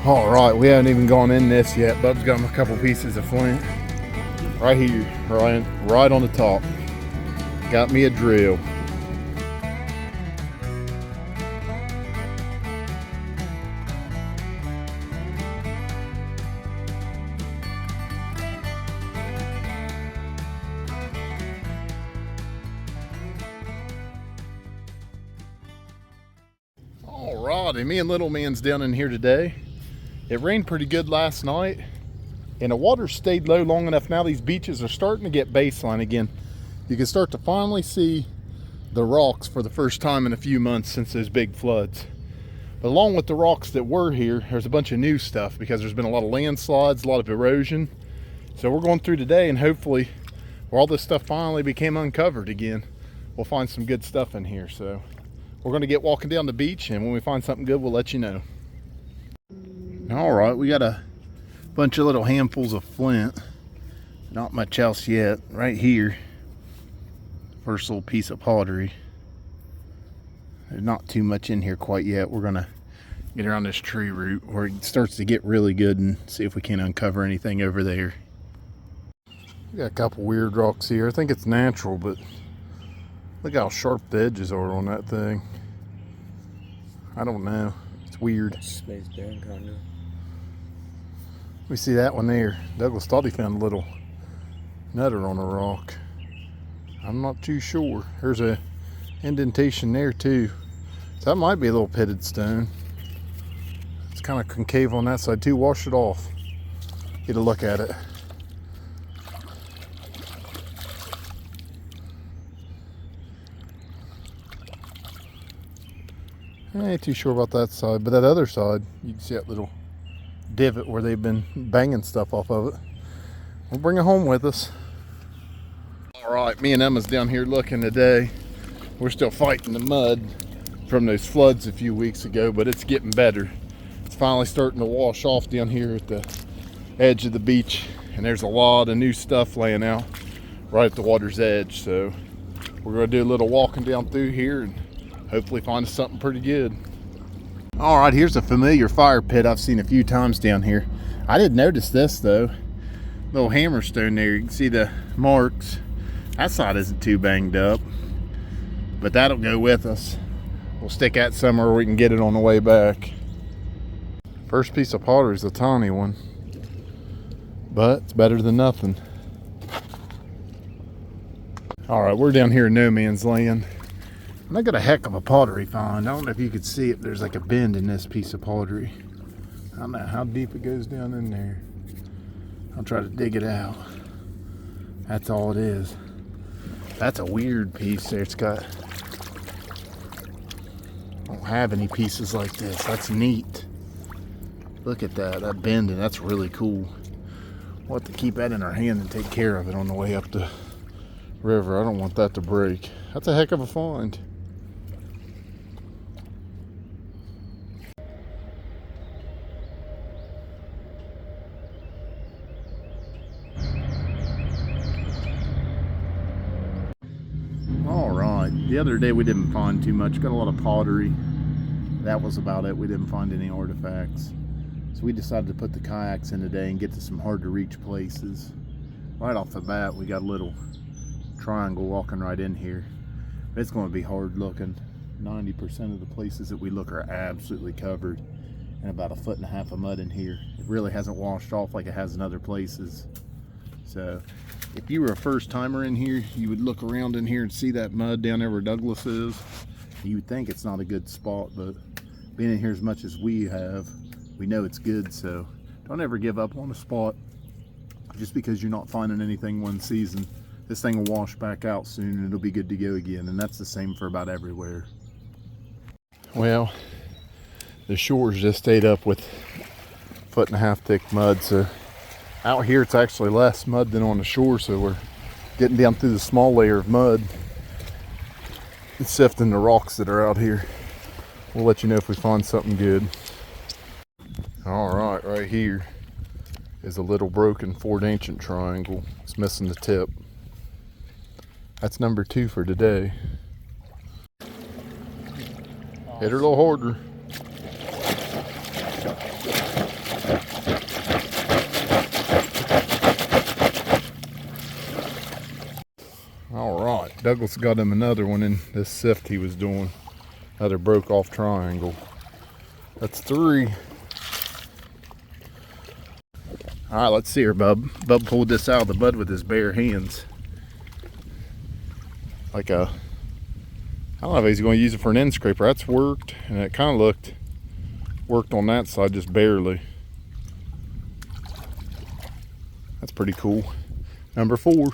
All right, we haven't even gone in this yet. Bub's got a couple pieces of flint. Right here, right on the top. Got me a drill. All righty, me and little man's down in here today. It rained pretty good last night, and the water stayed low long enough. Now these beaches are starting to get baseline again. You can start to finally see the rocks for the first time in a few months since those big floods. But along with the rocks that were here, there's a bunch of new stuff because there's been a lot of landslides, a lot of erosion. So we're going through today, and hopefully where all this stuff finally became uncovered again, we'll find some good stuff in here. So we're going to get walking down the beach, and when we find something good, we'll let you know. All right, we got a bunch of little handfuls of flint. Not much else yet. Right here, first little piece of pottery. There's not too much in here quite yet. We're gonna get around this tree root where it starts to get really good and see if we can uncover anything over there. We got a couple weird rocks here. I think it's natural, but look how sharp the edges are on that thing. I don't know. It's weird. Space bearing kind of. We see that one there. Douglas thought he found a little nutter on a rock. I'm not too sure. There's a indentation there too. So that might be a little pitted stone. It's kind of concave on that side too. Wash it off. Get a look at it. I ain't too sure about that side, but that other side, you can see that little divot where they've been banging stuff off of it. We'll bring it home with us. All right, me and Emma's down here looking today. We're still fighting the mud from those floods a few weeks ago, but it's getting better. It's finally starting to wash off down here at the edge of the beach, and there's a lot of new stuff laying out right at the water's edge. So we're gonna do a little walking down through here and hopefully find us something pretty good. All right, here's a familiar fire pit I've seen a few times down here. I didn't notice this though. Little hammerstone there, you can see the marks. That side isn't too banged up, but that'll go with us. We'll stick that somewhere where we can get it on the way back. First piece of pottery is a tiny one, but it's better than nothing. All right, we're down here in no man's land. And I got a heck of a pottery find. I don't know if you could see it. There's like a bend in this piece of pottery. I don't know how deep it goes down in there. I'll try to dig it out. That's all it is. That's a weird piece there. It's got, I don't have any pieces like this. That's neat. Look at that bending. That's really cool. We'll have to keep that in our hand and take care of it on the way up the river. I don't want that to break. That's a heck of a find. All right, the other day we didn't find too much. Got a lot of pottery. That was about it. We didn't find any artifacts. So we decided to put the kayaks in today and get to some hard to reach places. Right off the bat, we got a little triangle walking right in here. It's going to be hard looking. 90% of the places that we look are absolutely covered, and about 1.5 feet of mud in here. It really hasn't washed off like it has in other places. So if you were a first timer in here, you would look around in here and see that mud down there where Douglas is. You would think it's not a good spot, but being in here as much as we have, we know it's good. So don't ever give up on a spot just because you're not finding anything one season. This thing will wash back out soon and it'll be good to go again. And that's the same for about everywhere. Well, the shores just stayed up with 1.5 feet thick mud. So out here it's actually less mud than on the shore. So we're getting down through the small layer of mud and sifting the rocks that are out here. We'll let you know if we find something good. All right, right here is a little broken Fort Ancient triangle. It's missing the tip. That's number 2 for today. Hit her a little harder. Douglas got him another one in this sift he was doing. Another broke off triangle. That's 3. All right, let's see her, Bub. Bub pulled this out of the bud with his bare hands. Like a, I don't know if he's going to use it for an end scraper. That's worked, and it kind of worked on that side, just barely. That's pretty cool. Number 4.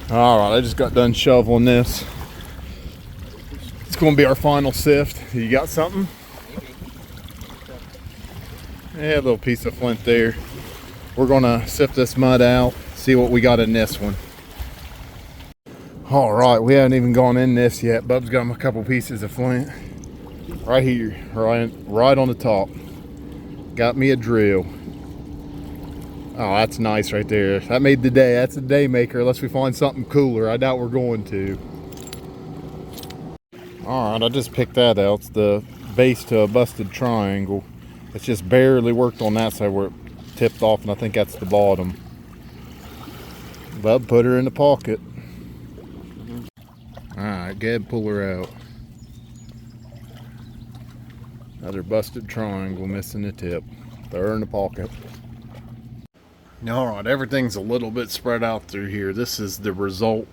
All right, I just got done shoveling this. It's going to be our final sift. You got something? Yeah, a little piece of flint there. We're going to sift this mud out, see what we got in this one. All right, we haven't even gone in this yet. Bub's got him a couple pieces of flint. Right here, right on the top. Got me a drill. Oh, that's nice right there. That made the day. That's a day maker, unless we find something cooler. I doubt we're going to. All right, I just picked that out. It's the base to a busted triangle. It's just barely worked on that side where it tipped off, and I think that's the bottom. Bub put her in the pocket. All right, go ahead and pull her out. Another busted triangle missing the tip. Throw her in the pocket. All right, everything's a little bit spread out through here. This is the result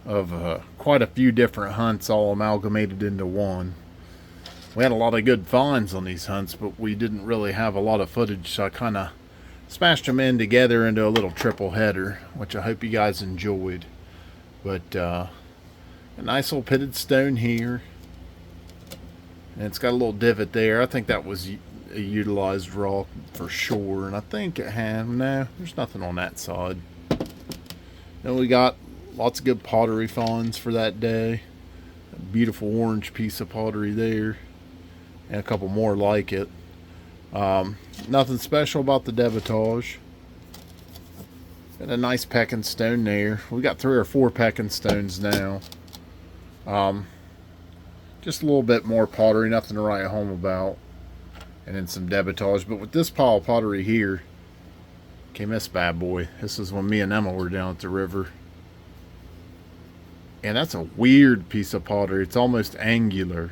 of quite a few different hunts all amalgamated into one. We had a lot of good finds on these hunts, but we didn't really have a lot of footage, so I kind of smashed them in together into a little triple header, which I hope you guys enjoyed. But a nice little pitted stone here, and it's got a little divot there. I think that was a utilized rock for sure, and I think it had, no, there's nothing on that side. Then we got lots of good pottery finds for that day. A beautiful orange piece of pottery there, and a couple more like it. Nothing special about the debitage. And a nice pecking stone there. We got 3 or 4 pecking stones now. Just a little bit more pottery, nothing to write home about. And then some debitage. But with this pile of pottery here came this bad boy. This is when me and Emma were down at the river. And that's a weird piece of pottery. It's almost angular.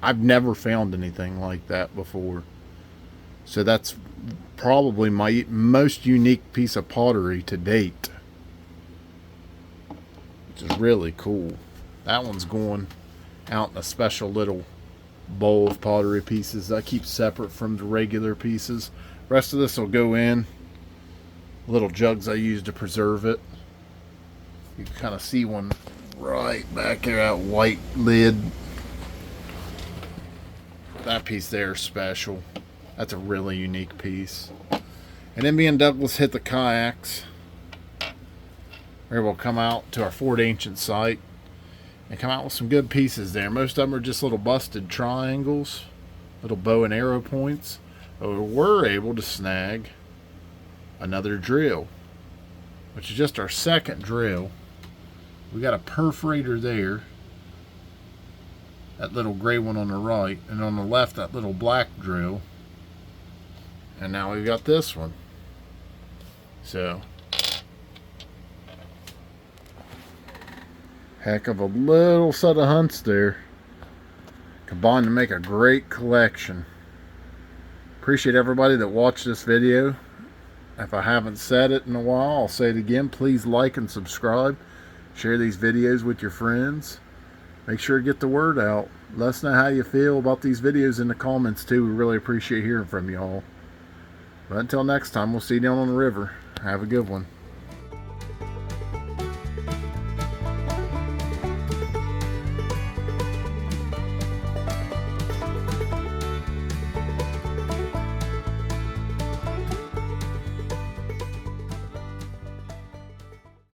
I've never found anything like that before. So that's probably my most unique piece of pottery to date, which is really cool. That one's going out in a special little bowl of pottery pieces I keep separate from the regular pieces. Rest of this will go in little jugs I use to preserve it. You can kind of see one right back there, that white lid. That piece there is special. That's a really unique piece. And then me and Douglas hit the kayaks. We're able to come out to our Fort Ancient site and come out with some good pieces there. Most of them are just little busted triangles, little bow and arrow points. But we were able to snag another drill, which is just our second drill. We got a perforator there, that little gray one on the right, and on the left that little black drill. And now we've got this one. So, heck of a little set of hunts there, combined to make a great collection. Appreciate everybody that watched this video. If I haven't said it in a while, I'll say it again. Please like and subscribe. Share these videos with your friends. Make sure to get the word out. Let us know how you feel about these videos in the comments too. We really appreciate hearing from you all. But until next time, we'll see you down on the river. Have a good one.